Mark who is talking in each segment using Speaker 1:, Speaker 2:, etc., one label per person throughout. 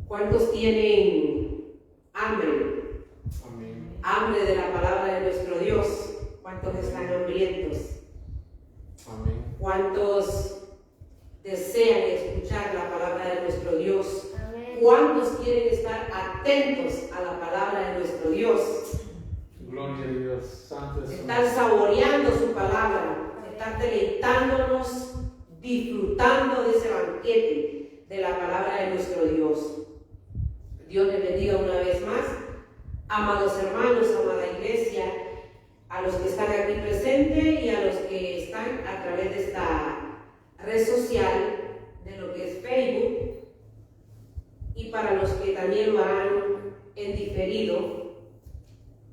Speaker 1: ¿Cuántos tienen hambre?
Speaker 2: Amén.
Speaker 1: Hambre de la palabra de nuestro Dios. ¿Cuántos están hambrientos?
Speaker 2: Amén.
Speaker 1: ¿Cuántos desean escuchar la palabra de nuestro Dios?
Speaker 3: Amén.
Speaker 1: ¿Cuántos quieren estar atentos a la palabra de nuestro Dios?
Speaker 2: Gloria a Dios. Santo es su
Speaker 1: Estar
Speaker 2: nombre.
Speaker 1: saboreando su palabra, estar deleitándonos, disfrutando de ese banquete de la palabra de nuestro Dios. Dios les bendiga una vez más. Amados hermanos, amada iglesia, a los que están aquí presentes y a los que están a través de esta red social, de lo que es Facebook, y para los que también lo harán en diferido,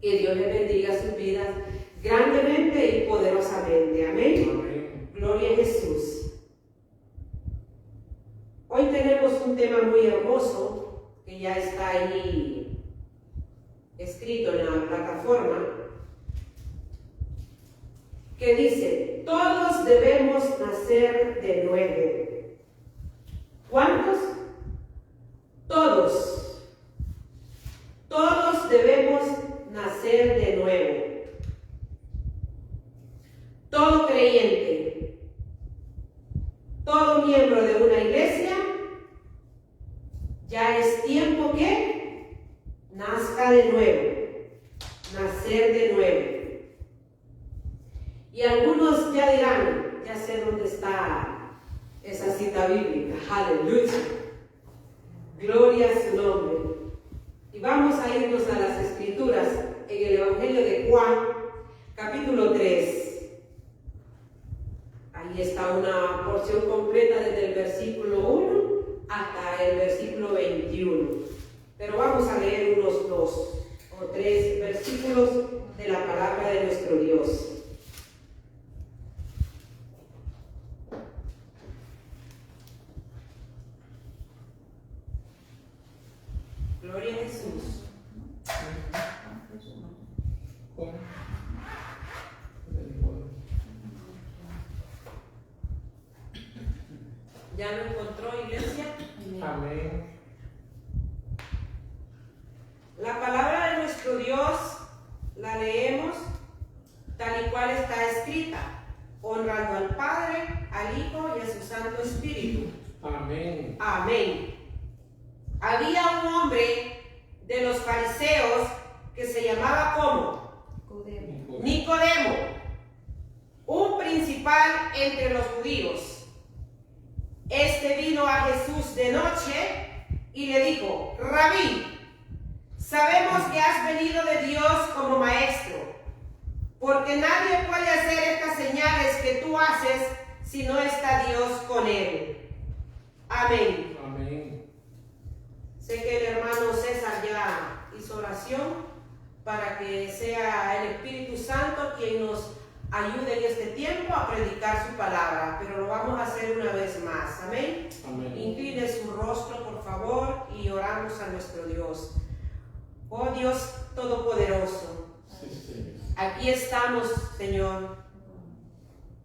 Speaker 1: que Dios les bendiga sus vidas grandemente y poderosamente. Amén.
Speaker 2: Amén.
Speaker 1: Gloria a Jesús. Hoy tenemos un tema muy hermoso que ya está ahí escrito en la plataforma, que dice: todos debemos nacer de nuevo. ¿Cuántos? Todos. Todos debemos nacer de nuevo. Todo creyente, todo miembro de una iglesia, ya es tiempo que nazca de nuevo, nacer de nuevo. Y algunos ya dirán: ya sé dónde está esa cita bíblica. Aleluya. Gloria a su nombre. Y vamos a irnos a las escrituras en el Evangelio de Juan, capítulo 3. Ahí está una porción completa desde el versículo 1 hasta el versículo 21. Pero vamos a leer unos 2 o 3 versículos de la palabra de nuestro Dios. Gloria a Jesús. ¿Ya lo encontró, iglesia?
Speaker 2: Amén.
Speaker 1: La palabra de nuestro Dios la leemos tal y cual está escrita, honrando al Padre, al Hijo y a su Santo Espíritu.
Speaker 2: Amén.
Speaker 1: Amén. Había un hombre de los fariseos que se llamaba ¿cómo? Nicodemo, un principal entre los judíos. Este vino a Jesús de noche y le dijo: Rabí, sabemos que has venido de Dios como maestro, porque nadie puede hacer estas señales que tú haces si no está Dios con él. Amén.
Speaker 2: Amén.
Speaker 1: Sé que el hermano César ya hizo oración para que sea el Espíritu Santo quien nos ayude en este tiempo a predicar su palabra, pero lo vamos a hacer una vez más. Amén.
Speaker 2: Amén.
Speaker 1: Incline su rostro, por favor, y oramos a nuestro Dios. Oh Dios Todopoderoso,
Speaker 2: Sí, Señor.
Speaker 1: aquí estamos, Señor,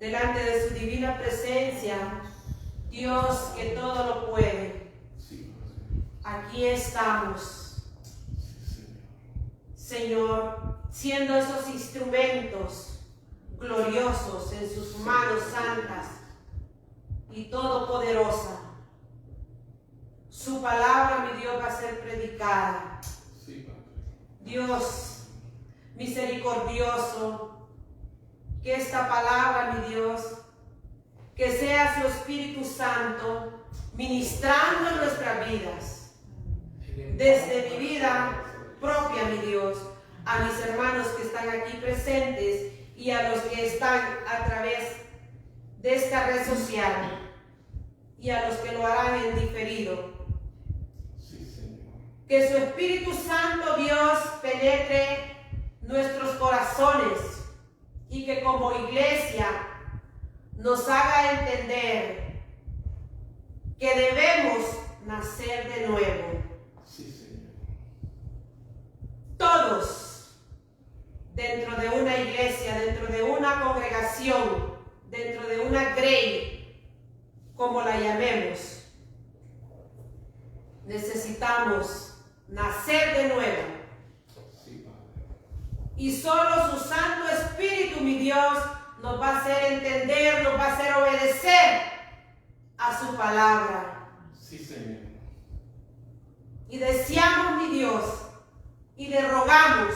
Speaker 1: delante de su divina presencia, Dios que todo lo puede.
Speaker 2: Sí,
Speaker 1: Aquí estamos, Señor, siendo esos instrumentos gloriosos en sus manos santas y todopoderosa. Su palabra, mi Dios, va a ser predicada.
Speaker 2: sí, Padre.
Speaker 1: Dios misericordioso, que esta palabra, mi Dios, que sea su Espíritu Santo ministrando en nuestras vidas, desde mi vida propia, mi Dios, a mis hermanos que están aquí presentes y a los que están a través de esta red social y a los que lo harán en diferido.
Speaker 2: Sí, Señor.
Speaker 1: Que su Espíritu Santo, Dios, penetre nuestros corazones y que como iglesia nos haga entender que debemos nacer de nuevo.
Speaker 2: Sí, Señor.
Speaker 1: Todos, dentro de una iglesia, dentro de una congregación, dentro de una grey, como la llamemos, necesitamos nacer de nuevo.
Speaker 2: Sí, Padre.
Speaker 1: Y solo su Santo Espíritu, mi Dios, nos va a hacer entender, nos va a hacer obedecer a su palabra.
Speaker 2: Sí, Señor.
Speaker 1: Y deseamos, mi Dios, y le rogamos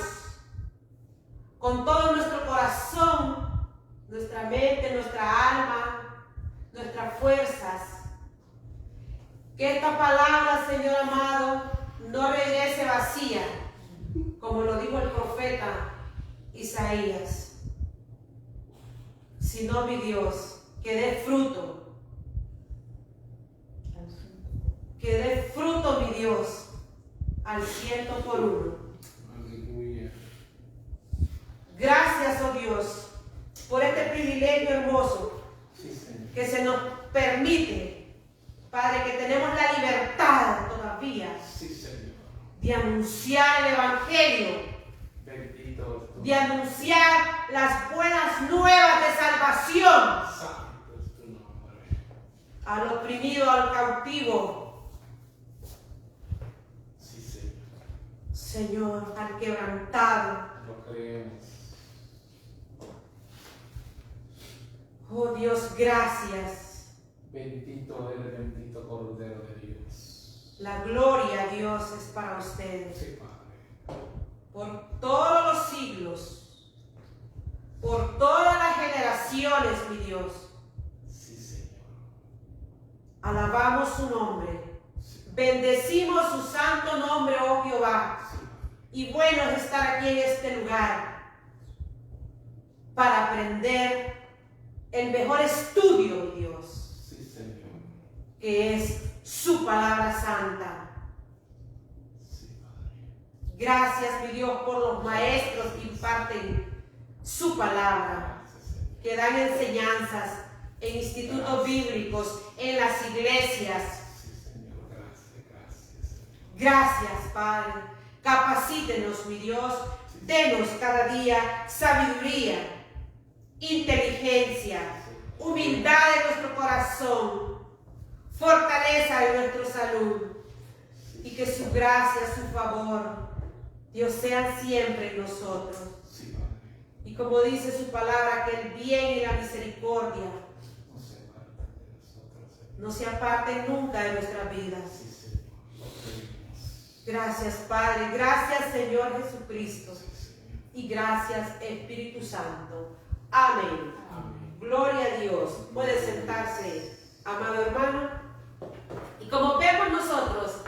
Speaker 1: con todo nuestro corazón, nuestra mente, nuestra alma, nuestras fuerzas, que esta palabra, Señor amado, no regrese vacía, como lo dijo el profeta Isaías, sino, mi Dios, que dé fruto. Que dé fruto, mi Dios, al 100%.
Speaker 2: Aleluya.
Speaker 1: Gracias, oh Dios, por este privilegio hermoso
Speaker 2: Sí, Señor.
Speaker 1: que se nos permite, Padre, que tenemos la libertad todavía
Speaker 2: Sí, Señor.
Speaker 1: de anunciar el Evangelio,
Speaker 2: Bendito es tu
Speaker 1: de anunciar las buenas nuevas de salvación
Speaker 2: santo es tu nombre.
Speaker 1: al oprimido, al cautivo,
Speaker 2: Sí, Señor.
Speaker 1: Señor, al quebrantado.
Speaker 2: Lo creemos.
Speaker 1: Oh Dios, gracias.
Speaker 2: Bendito eres, bendito Cordero de Dios.
Speaker 1: La gloria, Dios, es para ustedes.
Speaker 2: Sí, Padre.
Speaker 1: Por todos los siglos, por todas las generaciones, mi Dios.
Speaker 2: Sí, Señor.
Speaker 1: Alabamos su nombre.
Speaker 2: Sí,
Speaker 1: Bendecimos su santo nombre, oh Jehová.
Speaker 2: sí, Padre.
Speaker 1: Y bueno es estar aquí en este lugar para aprender el mejor estudio, mi Dios,
Speaker 2: Sí, Señor.
Speaker 1: que es su palabra santa.
Speaker 2: Sí, Padre.
Speaker 1: Gracias, mi Dios, por los maestros que imparten su palabra,
Speaker 2: Gracias, Señor.
Speaker 1: que dan enseñanzas en institutos bíblicos, en las iglesias.
Speaker 2: Sí, Señor. Gracias, gracias, Señor.
Speaker 1: Gracias, Padre. Capacítenos, mi Dios. Denos cada día sabiduría, inteligencia, humildad en nuestro corazón, fortaleza en nuestra salud. Y que su gracia, su favor, Dios, sean siempre en nosotros.
Speaker 2: Sí, Padre.
Speaker 1: Y como dice su palabra, que el bien y la misericordia
Speaker 2: No se aparta de nosotros, Señor.
Speaker 1: no se aparten nunca de nuestras vidas.
Speaker 2: Sí, Señor. Lo creemos.
Speaker 1: Gracias, Padre. Gracias, Señor Jesucristo.
Speaker 2: Sí, Señor.
Speaker 1: Y gracias, Espíritu Santo. Amén.
Speaker 2: Amén.
Speaker 1: Gloria a Dios. Puede sentarse, amado hermano. Y como vemos nosotros,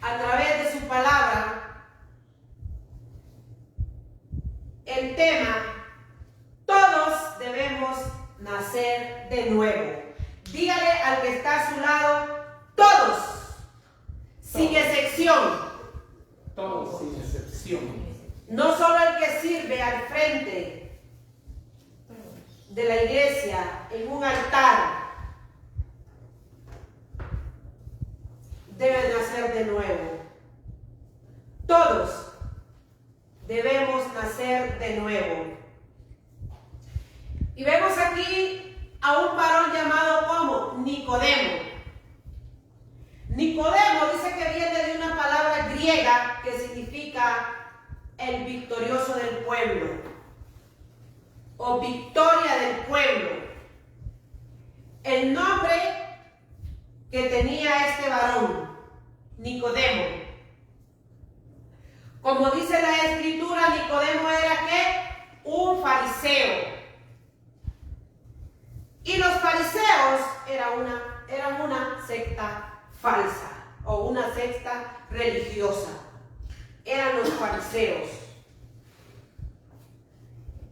Speaker 1: a través de su palabra, el tema, todos debemos nacer de nuevo. Dígale al que está a su lado, todos, sin excepción.
Speaker 2: Todos sin excepción.
Speaker 1: No solo el que sirve al frente de la iglesia en un altar debe nacer de nuevo. Todos debemos nacer de nuevo. Y vemos aquí a un varón llamado como Nicodemo. Nicodemo dice que viene de una palabra griega que significa el victorioso del pueblo o victoria del pueblo. El nombre que tenía este varón, Nicodemo. Como dice la escritura, Nicodemo era ¿qué? Un fariseo. Y los fariseos eran una secta falsa o una secta religiosa. Eran los fariseos.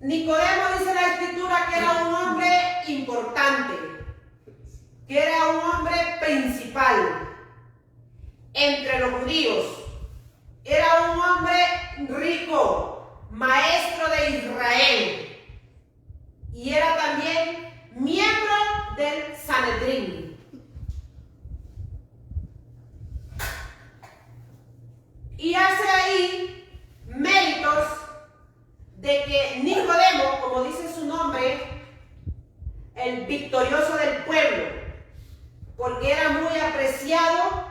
Speaker 1: Nicodemo dice la escritura que era un hombre importante, que era un hombre principal entre los judíos. Era un hombre rico, maestro de Israel, y era también miembro del Sanedrín. Y hace ahí méritos de que Nicodemo, como dice su nombre, el victorioso del pueblo, porque era muy apreciado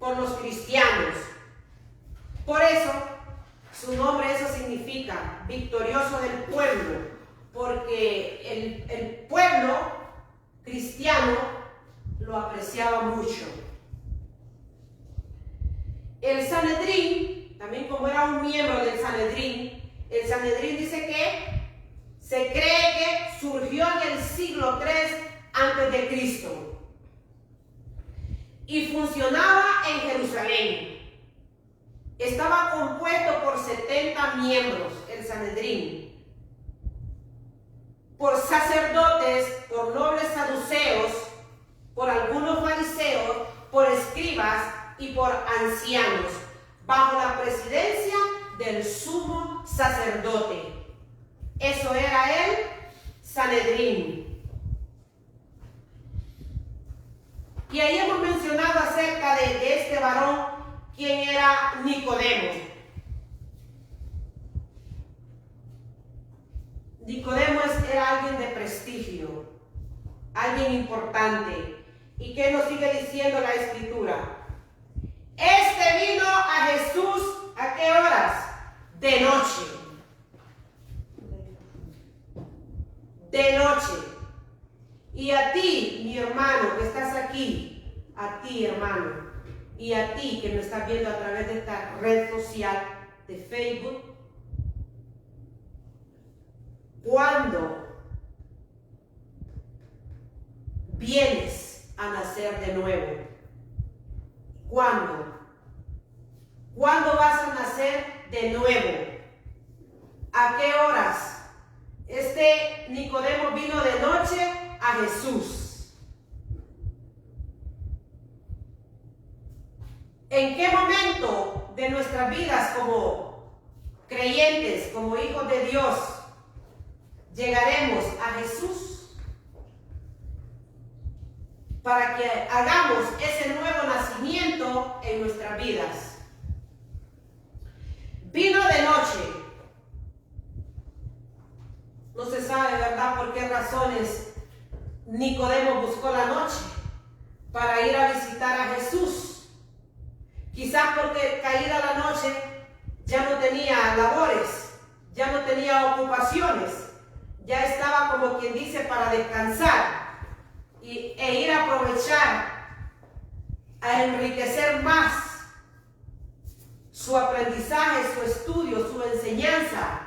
Speaker 1: con los cristianos. Por eso, su nombre eso significa victorioso del pueblo, porque el pueblo cristiano lo apreciaba mucho. El Sanedrín, también como era un miembro del Sanedrín, el Sanedrín dice que se cree que surgió en el siglo III antes de Cristo y funcionaba en Jerusalén. Estaba compuesto por 70 miembros, el Sanedrín, por sacerdotes, por nobles saduceos, por algunos fariseos, por escribas y por ancianos, bajo la presidencia del sumo sacerdote. Eso era el Sanedrín. Y ahí hemos mencionado acerca de este varón, quien era Nicodemo. Nicodemo era alguien de prestigio, alguien importante. ¿Y qué nos sigue diciendo la Escritura? Este vino a Jesús, ¿a qué horas? De noche. De noche. Y a ti, mi hermano, que estás aquí, a ti, hermano, y a ti que me estás viendo a través de esta red social de Facebook, ¿cuándo vienes a nacer de nuevo? ¿Cuándo? ¿Cuándo vas a nacer de nuevo? ¿A qué horas? Este Nicodemo vino de noche a Jesús. ¿En qué momento de nuestras vidas como creyentes, como hijos de Dios, llegaremos a Jesús para que hagamos ese nuevo nacimiento en nuestras vidas? Vino de noche. No se sabe, ¿verdad?, por qué razones Nicodemo buscó la noche para ir a visitar a Jesús. Quizás porque caída la noche ya no tenía labores, ya no tenía ocupaciones, ya estaba, como quien dice, para descansar e ir a aprovechar, a enriquecer más su aprendizaje, su estudio, su enseñanza.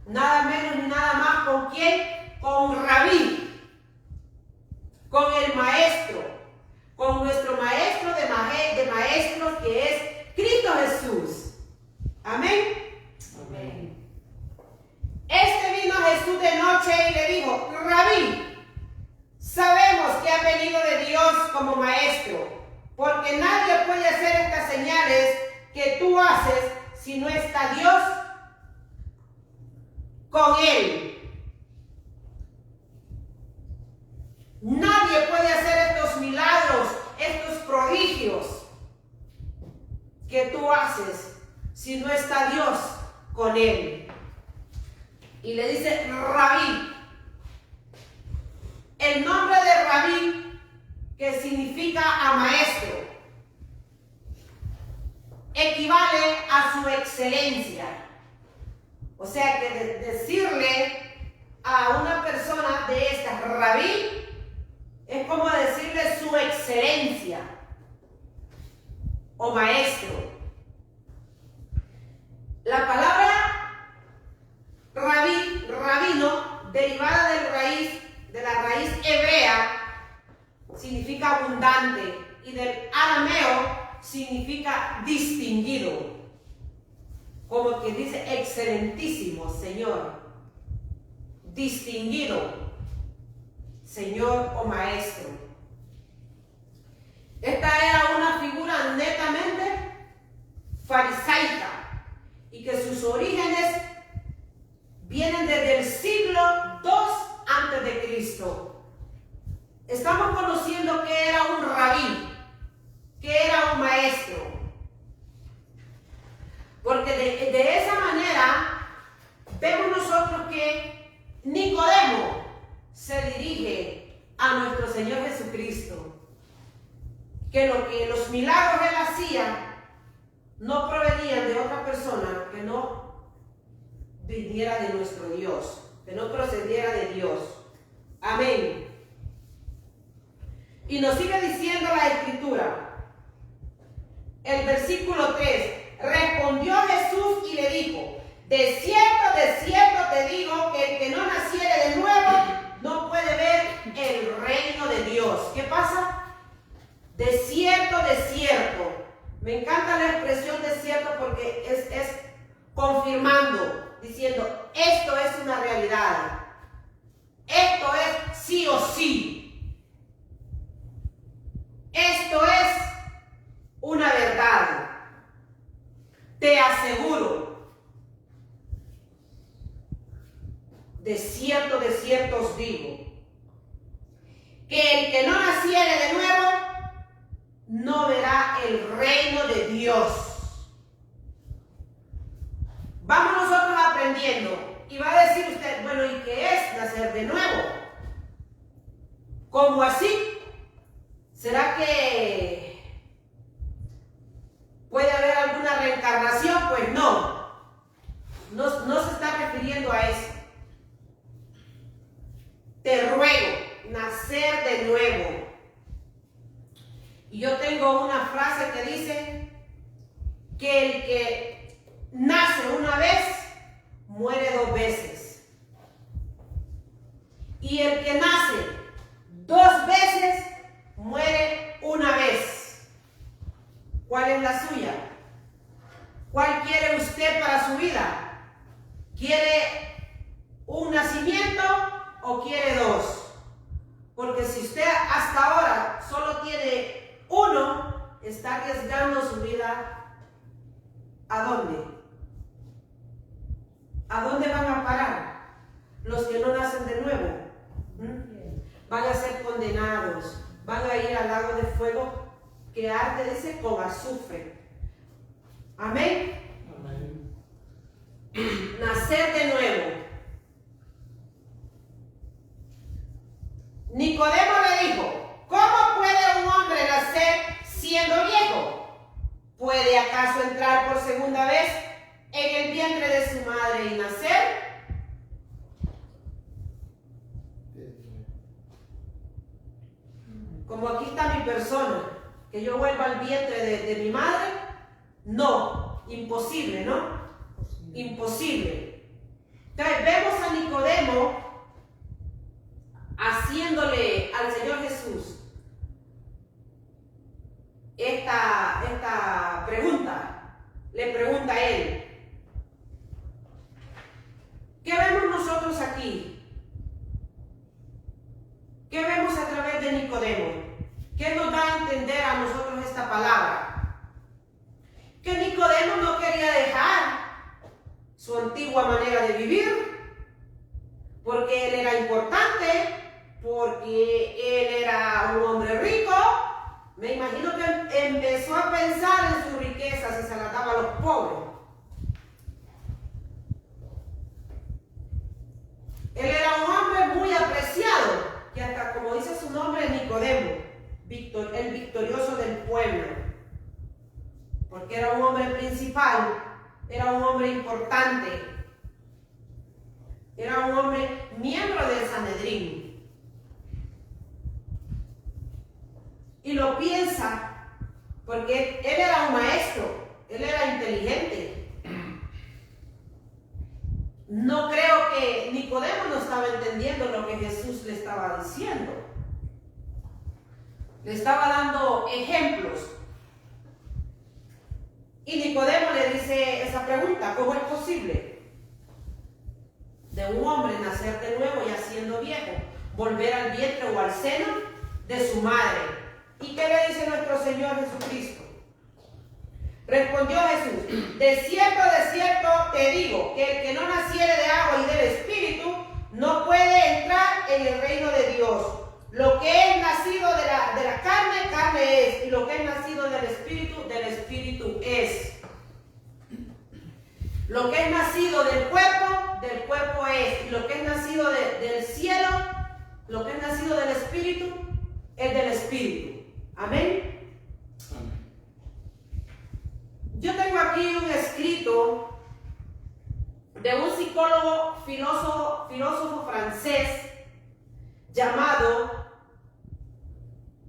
Speaker 1: Nada menos ni nada más, ¿con quién? Con Rabí, con el maestro, con nuestro maestro de maestros, que es Cristo Jesús. Amén. Amén. Este vino a Jesús de noche y le dijo: Rabí, sabemos que ha venido de Dios como maestro, porque nadie puede hacer estas señales que tú haces si no está Dios con él. Nadie puede hacer estos milagros, estos prodigios que tú haces si no está Dios con él. Y le dice Rabí. El nombre de Rabí, que significa a maestro, equivale a su excelencia. O sea que decirle a una persona de esta Rabí es como decirle su excelencia o maestro. La palabra Rabí, rabino, derivada de la raíz hebrea, significa abundante, y del arameo significa distinguido. Como quien dice excelentísimo Señor, distinguido Señor o maestro. Esta era una figura netamente farisaica y que sus orígenes vienen desde el siglo II antes de Cristo. Estamos conociendo que era un rabí, que era un maestro. Porque de esa manera vemos nosotros que Nicodemo se dirige a nuestro Señor Jesucristo, que lo milagros él hacía no provenían de otra persona que no viniera de nuestro Dios, que no procediera de Dios. Amén. Y nos sigue diciendo la Escritura, el versículo 3, respondió Jesús y le dijo, de cierto te digo que el que no naciere de nuevo no puede ver el reino de Dios. ¿Qué pasa? De cierto. Me encanta la expresión de cierto porque es confirmando, diciendo, esto es una realidad. Esto es sí o sí. Esto es una verdad. Te aseguro. De cierto os digo, que el que no naciere de nuevo no verá el reino de Dios. Vamos nosotros aprendiendo. Y va a decir usted, bueno, ¿y qué es nacer de nuevo? ¿Cómo así? ¿Será que puede haber alguna reencarnación? Pues no. No se está refiriendo a eso. Te ruego, nacer de nuevo. Y yo tengo una frase que dice que el que nace una vez, muere 2 veces. Y el que nace 2 veces, muere 1 vez. ¿Cuál es la suya? ¿Cuál quiere usted para su vida? ¿Quiere un nacimiento o quiere 2? Porque si usted hasta ahora solo tiene 1, está arriesgando su vida. ¿A dónde? ¿A dónde van a parar los que no nacen de nuevo? Van a ser condenados, van a ir al lago de fuego que arde, dice, con azufre. Amén.
Speaker 2: Amén.
Speaker 1: Nacer de nuevo. Nicodemo le dijo, ¿cómo puede un hombre nacer siendo viejo? ¿Puede acaso entrar por segunda vez en el vientre de su madre y nacer? Como aquí está mi persona, que yo vuelva al vientre de mi madre, no, imposible, ¿no? Imposible. Entonces vemos a Nicodemo haciéndole al Señor Jesús esta pregunta. Le pregunta a él, ¿qué vemos nosotros aquí? ¿Qué vemos a través de Nicodemo? ¿Qué nos da a entender a nosotros esta palabra? Que Nicodemo no quería dejar su antigua manera de vivir, porque él era importante, porque él era un hombre rico. Me imagino que empezó a pensar en sus riquezas y se las daba a los pobres. Él era un hombre muy apreciado, y hasta como dice su nombre, Nicodemo, el victorioso del pueblo, porque era un hombre principal, era un hombre importante, era un hombre miembro del Sanedrín. Y lo piensa porque él era un maestro, él era inteligente. No creo que Nicodemo no estaba entendiendo lo que Jesús le estaba diciendo. Le estaba dando ejemplos. Y Nicodemo le dice esa pregunta, ¿cómo es posible de un hombre nacer de nuevo ya siendo viejo, volver al vientre o al seno de su madre? ¿Y qué le dice nuestro Señor Jesucristo? Respondió Jesús, de cierto te digo, que el que no naciere de agua y del Espíritu no puede entrar en el reino de Dios. Lo que es nacido de la carne, carne es, y lo que es nacido del Espíritu es. Lo que es nacido del cuerpo es, y lo que es nacido del cielo, lo que es nacido del Espíritu, es del Espíritu. Amén.
Speaker 2: Amén.
Speaker 1: aquí un escrito de un psicólogo, filósofo francés llamado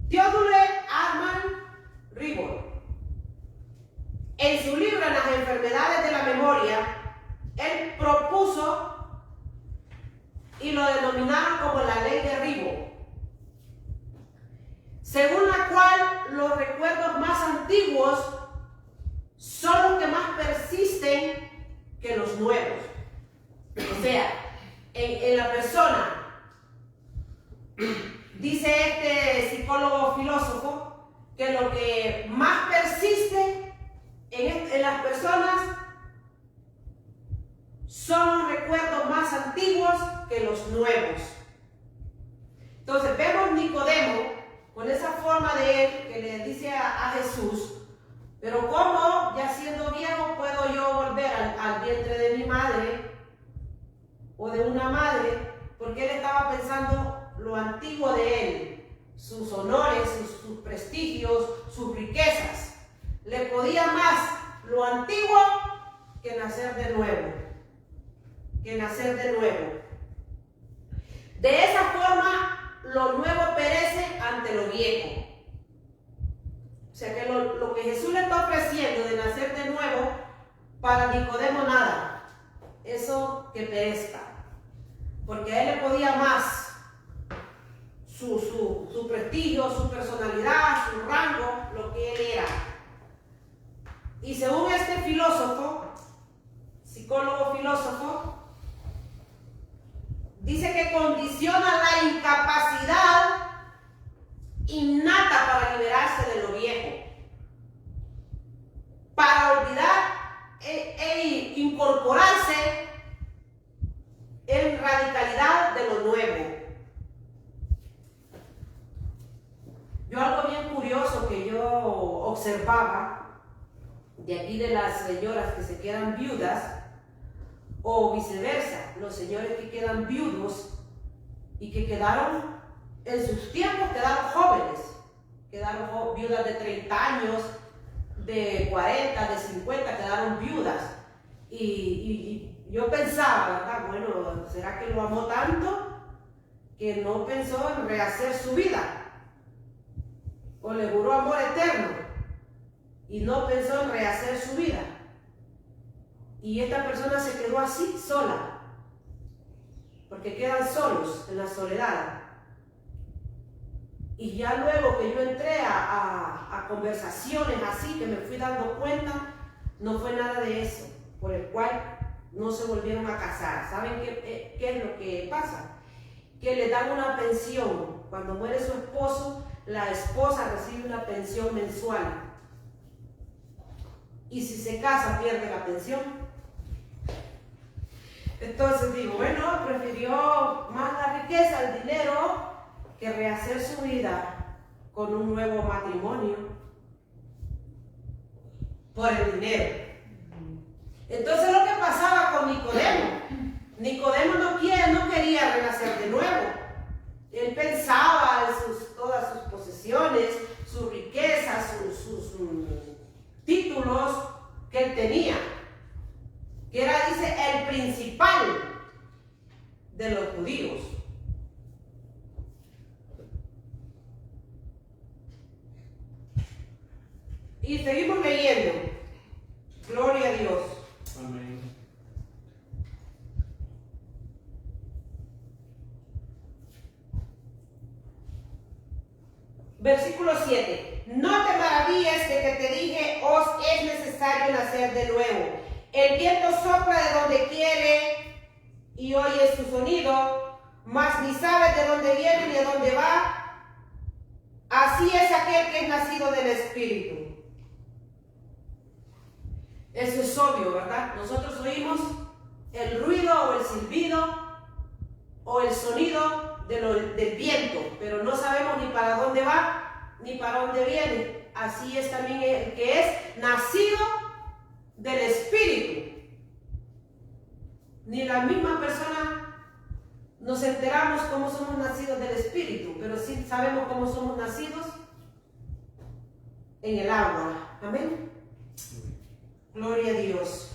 Speaker 1: Théodule Armand Ribot. En su libro En las enfermedades de la memoria, él propuso y lo denominaron como la ley de Ribot, según la cual los recuerdos más antiguos son los que más persisten que los nuevos. O sea, en la persona, dice este psicólogo filósofo, que lo que más persiste en las personas son los recuerdos más antiguos que los nuevos. Entonces vemos Nicodemo con esa forma de él que le dice a Jesús: pero ¿cómo, ya siendo viejo, puedo yo volver al vientre de mi madre o de una madre? Porque él estaba pensando lo antiguo de él, sus honores, sus prestigios, sus riquezas. Le podía más lo antiguo que nacer de nuevo. De esa forma, lo nuevo perece ante lo viejo. O sea que lo que Jesús le está ofreciendo de nacer de nuevo, para Nicodemo nada. Eso que perezca. Porque a él le podía más su prestigio, su personalidad, su rango, lo que él era. Y según este filósofo, psicólogo filósofo, dice que condiciona la incapacidad innata para liberarse de lo viejo, para olvidar e incorporarse en radicalidad de lo nuevo. Yo algo bien curioso que yo observaba de aquí de las señoras que se quedan viudas, o viceversa, los señores que quedan viudos y que quedaron, en sus tiempos quedaron jóvenes, quedaron viudas de 30 años, de 40, de 50, quedaron viudas. Y yo pensaba, ¿verdad? Bueno, ¿será que lo amó tanto que no pensó en rehacer su vida? ¿O le juró amor eterno y no pensó en rehacer su vida? Y esta persona se quedó así, sola, porque quedan solos en la soledad. Y ya luego que yo entré a conversaciones así, que me fui dando cuenta, no fue nada de eso, por el cual no se volvieron a casar. ¿Saben qué es lo que pasa? Que le dan una pensión. Cuando muere su esposo, la esposa recibe una pensión mensual. Y si se casa, pierde la pensión. Entonces digo, bueno, prefirió más la riqueza, el dinero, que rehacer su vida con un nuevo matrimonio por el dinero. Entonces lo que pasaba con Nicodemo no quería renacer de nuevo. Él pensaba en todas sus posesiones, sus riquezas, sus títulos que él tenía, que era, dice, el principal de los judíos. Y seguimos leyendo. Gloria a Dios.
Speaker 2: Amén.
Speaker 1: Versículo 7. No te maravilles de que te dije, os es necesario nacer de nuevo. El viento sopla de donde quiere y oyes su sonido, mas ni sabes de dónde viene ni de dónde va. Así es aquel que es nacido del Espíritu. Eso es obvio, ¿verdad? Nosotros oímos el ruido o el silbido o el sonido del viento, pero no sabemos ni para dónde va ni para dónde viene. Así es también el que es nacido del Espíritu. Ni la misma persona nos enteramos cómo somos nacidos del Espíritu, pero sí sabemos cómo somos nacidos en el agua. Amén. Gloria a Dios.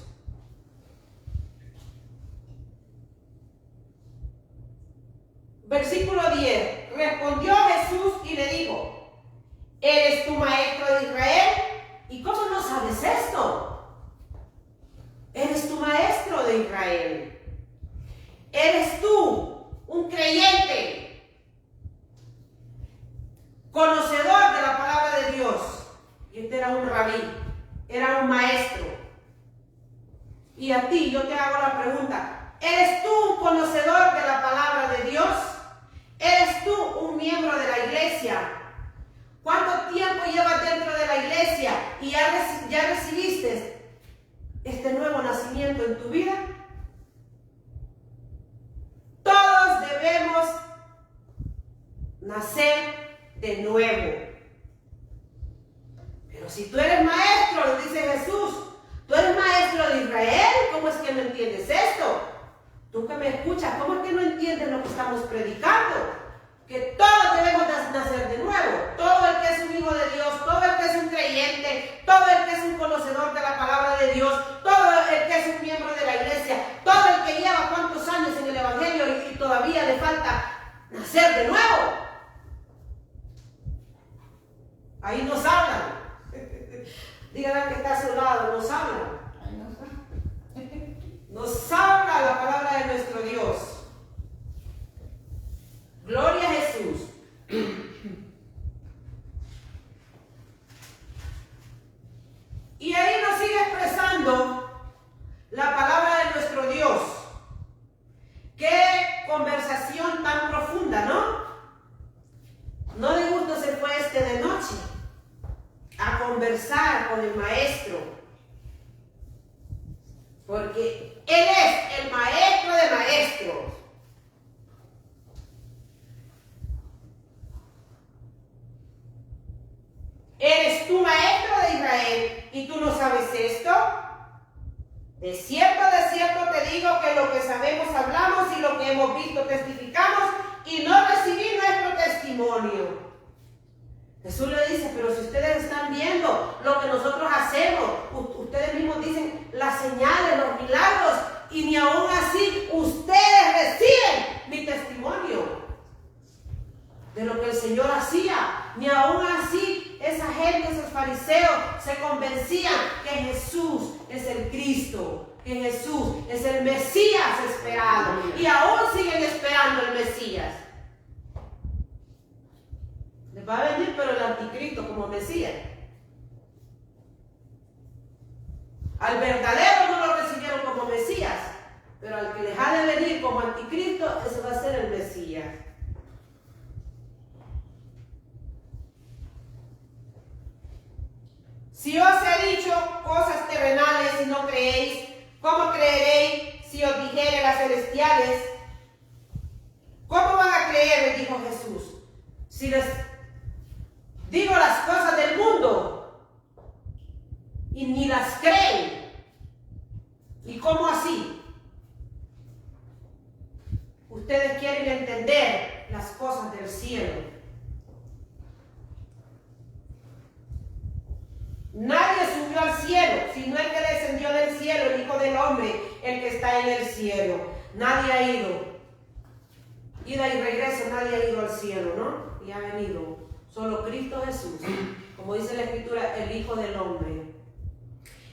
Speaker 1: Versículo 10. Respondió Jesús y le dijo: ¿eres tú maestro de Israel? ¿Y cómo no sabes esto? Eres tú maestro de Israel. Eres tú un creyente, conocedor de la palabra de Dios. Y este era un rabí, era un maestro. Y a ti yo te hago la pregunta: ¿eres tú un conocedor de la palabra de Dios? ¿Eres tú un miembro de la iglesia? ¿Cuánto tiempo llevas dentro de la iglesia y ya recibiste este nuevo nacimiento en tu vida? Todos debemos nacer de nuevo. Pero si tú eres maestro, lo dice Jesús, tú eres maestro de Israel, ¿cómo es que no entiendes esto? Tú que me escuchas, ¿cómo es que no entiendes lo que estamos predicando? Que todos debemos nacer de nuevo. Todo el que es un hijo de Dios, todo el que es un creyente, todo el que es un conocedor de la palabra de Dios, todo el que es un miembro de la iglesia, todo el que lleva cuántos años en el evangelio y todavía le falta nacer de nuevo. Ahí nos hablan. Díganle al que está a su lado, nos hablan. Nos habla la palabra de nuestro Dios. Gloria a Jesús. Y ahí nos sigue expresando la palabra de nuestro Dios. Qué conversación tan profunda, ¿no? No de gusto se fue de noche a conversar con el maestro, porque Él es el maestro de maestros. ¿Eres tú maestro de Israel y tú no sabes esto? De cierto te digo que lo que sabemos hablamos y lo que hemos visto testificamos y no recibí nuestro testimonio. Jesús le dice: pero si ustedes están viendo lo que nosotros hacemos, ustedes mismos dicen las señales, los milagros, y ni aún así ustedes reciben mi testimonio de lo que el Señor hacía. Ni aún así esa gente, esos fariseos, se convencían que Jesús es el Cristo, que Jesús es el Mesías esperado, y aún siguen esperando el Mesías. Les va a venir pero el anticristo como Mesías. Al verdadero no lo recibieron como Mesías, pero al que les ha de venir como anticristo, ese va a ser el Mesías. Si os he dicho cosas terrenales y no creéis, ¿cómo creeréis si os dijere las celestiales? ¿Cómo van a creer?, les dijo Jesús, si les digo las cosas del mundo y ni las creen. ¿Y cómo así? Ustedes quieren entender las cosas del cielo. Nadie subió al cielo, sino el que descendió del cielo, el Hijo del Hombre, el que está en el cielo. Nadie ha ido. Ida y regreso, nadie ha ido al cielo, ¿no? Y ha venido solo Cristo Jesús, como dice la Escritura, el Hijo del Hombre.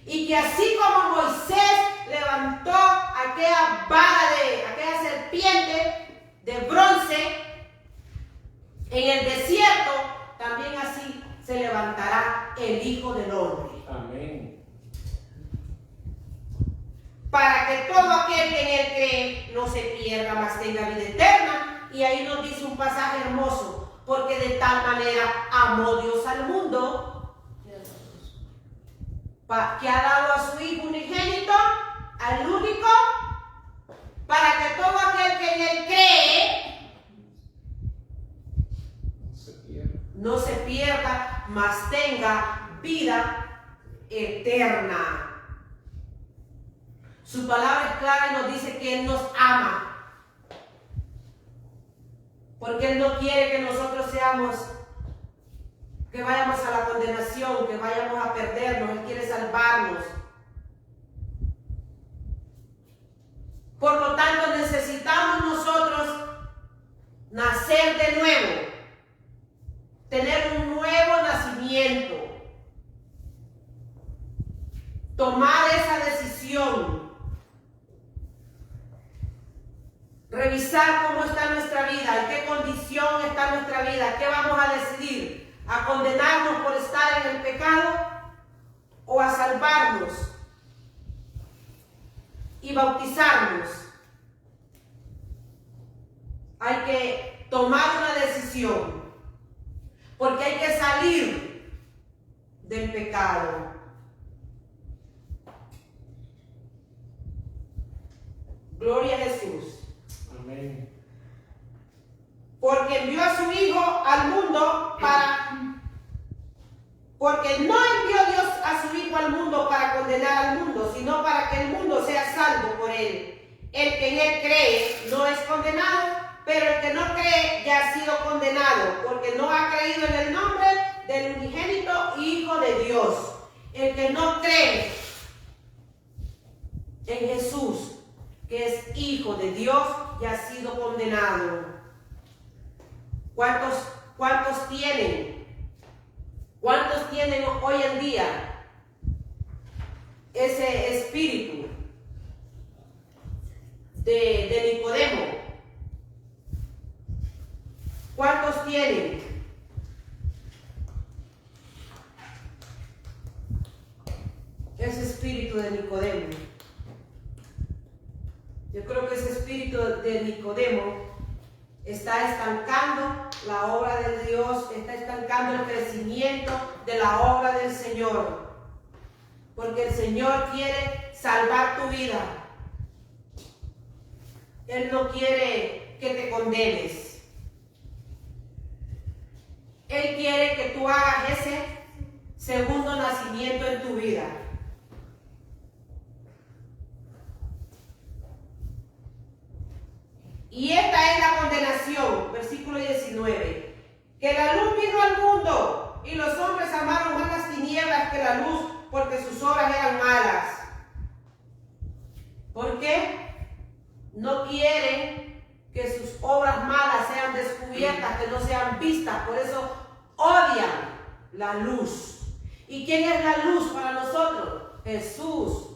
Speaker 1: Y que así como Moisés levantó aquella aquella serpiente de bronce en el desierto, también así se levantará el Hijo del Hombre.
Speaker 2: Amén.
Speaker 1: Para que todo aquel que en él cree no se pierda, mas tenga vida eterna. Y ahí nos dice un pasaje hermoso: porque de tal manera amó Dios al mundo, que ha dado a su Hijo unigénito, al único, para que todo aquel que en él cree no se pierda, mas tenga vida eterna. Su palabra es clara y nos dice que Él nos ama, porque Él no quiere que nosotros que vayamos a la condenación, que vayamos a perdernos. Él quiere salvarnos. Por lo tanto, necesitamos nosotros nacer de nuevo, tener un nuevo nacimiento, tomar esa decisión, revisar cómo está nuestra vida, en qué condición está nuestra vida, qué vamos a decidir, a condenarnos por estar en el pecado o a salvarnos y bautizarnos. Hay que tomar una decisión, porque hay que salir del pecado. Gloria a Jesús.
Speaker 2: Amén.
Speaker 1: Porque envió a su Hijo al mundo porque no envió Dios a su Hijo al mundo para condenar al mundo, sino para que el mundo sea salvo por él. El que en él cree no es condenado, pero el que no cree ya ha sido condenado, porque no ha creído en el nombre del unigénito Hijo de Dios. El que no cree en Jesús, que es Hijo de Dios, ya ha sido condenado. ¿Cuántos tienen? ¿Cuántos tienen hoy en día ese espíritu de Nicodemo? ¿Cuántos tienen? Ese espíritu de Nicodemo. Yo creo que ese espíritu de Nicodemo está estancando la obra de Dios, está estancando el crecimiento de la obra del Señor. Porque el Señor quiere salvar tu vida. Él no quiere que te condenes. Él quiere que tú hagas ese segundo nacimiento en tu vida. Y esta es la condenación, versículo 19, que la luz vino al mundo y los hombres amaron más las tinieblas que la luz porque sus obras eran malas. ¿Por qué? No quieren que sus obras malas sean descubiertas, que no sean vistas, por eso odian la luz. ¿Y quién es la luz para nosotros? Jesús.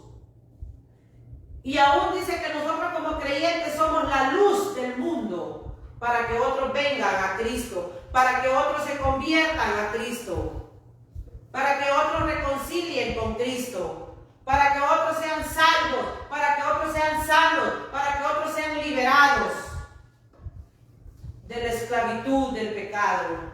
Speaker 1: Y aún dice que nosotros como creyentes somos la luz del mundo para que otros vengan a Cristo, para que otros se conviertan a Cristo, para que otros reconcilien con Cristo, para que otros sean salvos, para que otros sean sanos, para que otros sean liberados de la esclavitud del pecado.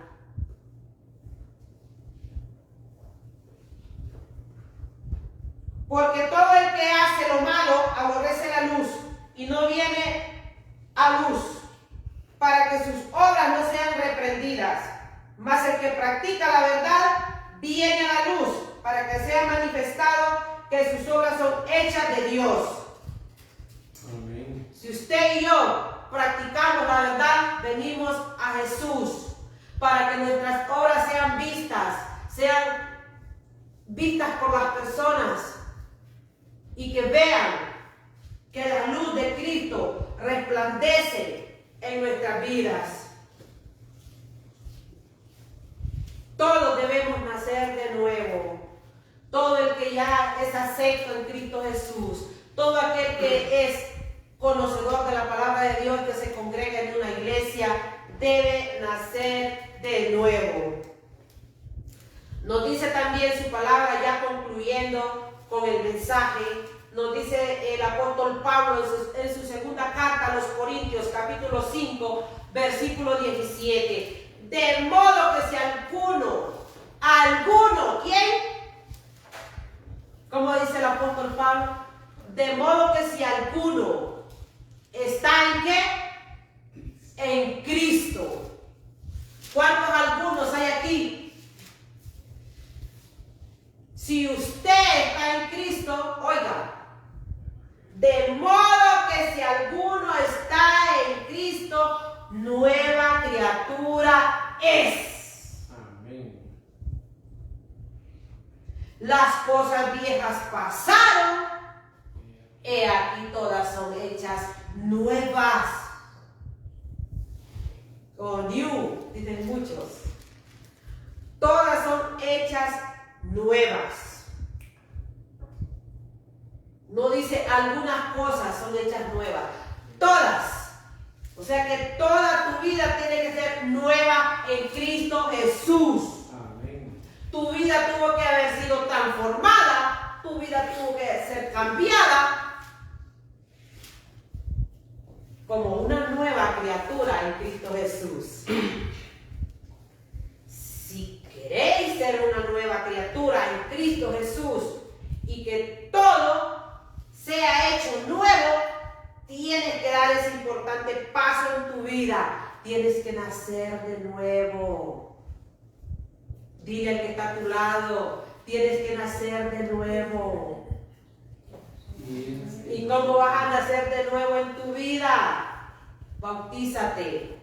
Speaker 1: Porque todo el que hace lo malo aborrece la luz y no viene a luz para que sus obras no sean reprendidas. Mas el que practica la verdad viene a la luz para que sea manifestado que sus obras son hechas de Dios.
Speaker 2: Amén.
Speaker 1: Si usted y yo practicamos la verdad, venimos a Jesús para que nuestras obras sean vistas por las personas. Y que vean que la luz de Cristo resplandece en nuestras vidas. Todos debemos nacer de nuevo. Todo el que ya es acepto en Cristo Jesús. Todo aquel que es conocedor de la palabra de Dios, que se congrega en una iglesia, debe nacer de nuevo. Nos dice también su palabra, ya concluyendo con el mensaje, nos dice el apóstol Pablo en su segunda carta a los Corintios, capítulo 5, versículo 17. De modo que si alguno, ¿quién? ¿Cómo dice el apóstol Pablo? De modo que si alguno está en ¿qué? En Cristo. ¿Cuántos algunos hay aquí? Si usted está en Cristo, oiga, de modo que si alguno está en Cristo, nueva criatura es.
Speaker 2: Amén.
Speaker 1: Las cosas viejas pasaron, he aquí todas son hechas nuevas. O new, dicen muchos. Todas son hechas nuevas. No dice algunas cosas son hechas nuevas. Todas. O sea que toda tu vida tiene que ser nueva en Cristo Jesús.
Speaker 2: Amén.
Speaker 1: Tu vida tuvo que haber sido transformada. Tu vida tuvo que ser cambiada como una nueva criatura en Cristo Jesús. Si queréis ser una nueva criatura en Cristo Jesús y que todo sea hecho nuevo, tienes que dar ese importante paso en tu vida. Tienes que nacer de nuevo. Dile al que está a tu lado, tienes que nacer de nuevo. ¿Y cómo vas a nacer de nuevo en tu vida? Bautízate.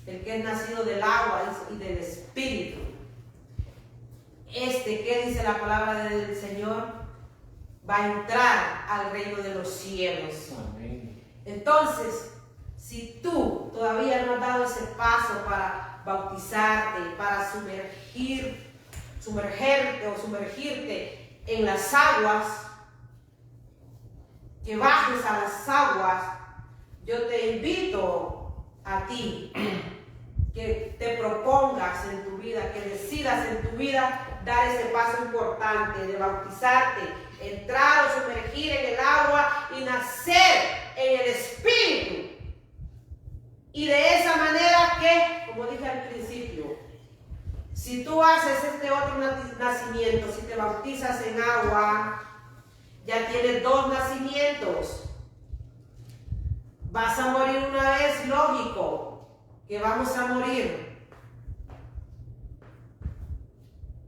Speaker 1: El que es nacido del agua y del Espíritu. ¿Qué dice la palabra del Señor? Va a entrar al reino de los cielos.
Speaker 2: Amén.
Speaker 1: Entonces, si tú todavía no has dado ese paso para bautizarte, para sumergirte en las aguas, que bajes a las aguas, yo te invito a ti que te propongas en tu vida, que decidas en tu vida dar ese paso importante de bautizarte, entrar o sumergir en el agua y nacer en el Espíritu. Y de esa manera que, como dije al principio, si tú haces este otro nacimiento, si te bautizas en agua, ya tienes 2 nacimientos. Vas a morir una vez, lógico, que vamos a morir.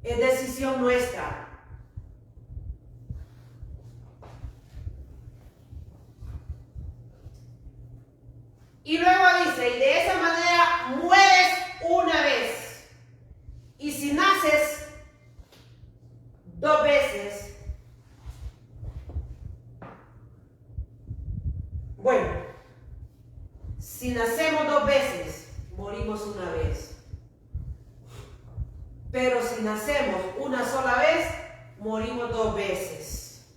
Speaker 1: Es decisión nuestra. Y luego dice, y de esa manera mueres una vez. Y si naces 2 veces, bueno, si nacemos 2 veces, morimos una vez. Pero si nacemos una sola vez, morimos 2 veces.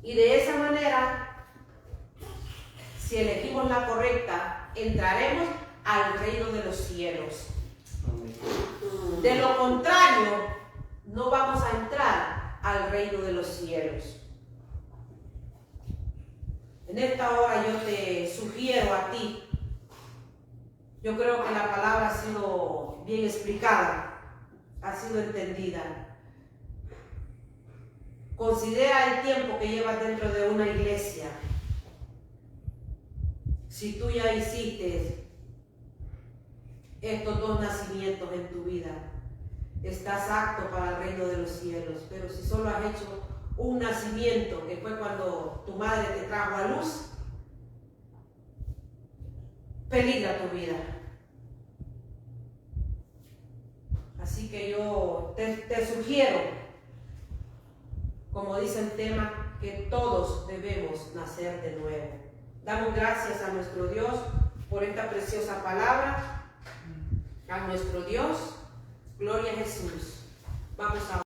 Speaker 1: Y de esa manera, si elegimos la correcta, entraremos al reino de los cielos.
Speaker 2: Amén.
Speaker 1: De lo contrario, no vamos a entrar al reino de los cielos. En esta hora yo te sugiero a ti, yo creo que la palabra ha sido bien explicada, ha sido entendida. Considera el tiempo que llevas dentro de una iglesia. Si tú ya hiciste estos 2 nacimientos en tu vida, estás apto para el reino de los cielos. Pero si solo has hecho un nacimiento, que fue cuando tu madre te trajo a luz, peligra tu vida. Así que yo te sugiero, como dice el tema, que todos debemos nacer de nuevo. Damos gracias a nuestro Dios por esta preciosa palabra. A nuestro Dios, gloria a Jesús. Vamos a